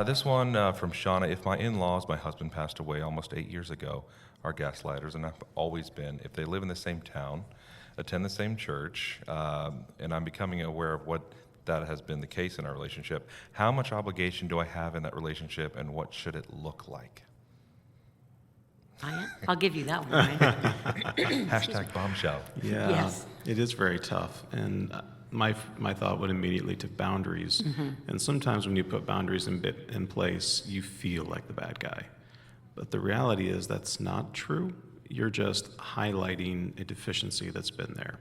This one from Shauna. If my in-laws, my husband passed away almost 8 years ago, are gaslighters, and I've always been. If they live in the same town, attend the same church, and I'm becoming aware of what that has been the case in our relationship, how much obligation do I have in that relationship, and what should it look like? I'll give you that one, Ryan. Hashtag bombshell. Yeah, Yes. it is very tough. And my thought would immediately to boundaries. And sometimes when you put boundaries in place, you feel like the bad guy. But the reality is that's not true. You're just highlighting a deficiency that's been there.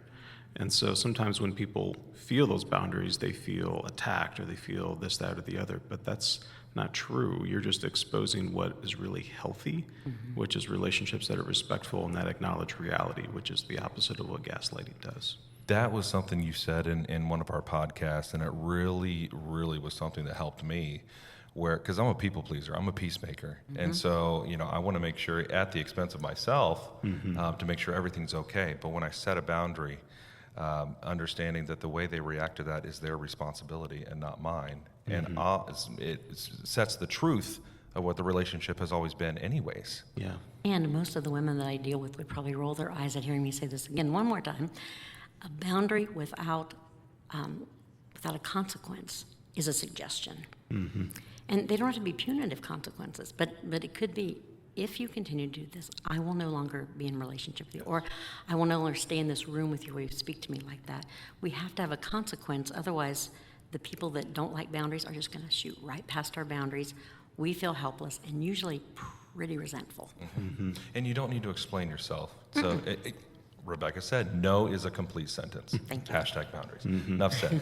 And so sometimes when people feel those boundaries, they feel attacked or they feel this, that, or the other. But that's not true. You're just exposing what is really healthy, which is relationships that are respectful and that acknowledge reality, which is the opposite of what gaslighting does. That was something you said in one of our podcasts, and it really, really was something that helped me. Because I'm a people pleaser, I'm a peacemaker, and so I want to make sure at the expense of myself to make sure everything's okay. But when I set a boundary, understanding that the way they react to that is their responsibility and not mine, and it sets the truth of what the relationship has always been, anyways. Yeah. And most of the women that I deal with would probably roll their eyes at hearing me say this again one more time. A boundary without a consequence is a suggestion. And they don't have to be punitive consequences, but it could be, if you continue to do this, I will no longer be in relationship with you, or I will no longer stay in this room with you where you speak to me like that. We have to have a consequence, otherwise the people that don't like boundaries are just going to shoot right past our boundaries. We feel helpless and usually pretty resentful. And you don't need to explain yourself. So Rebecca said, no is a complete sentence. Thank you. Hashtag boundaries. Enough said.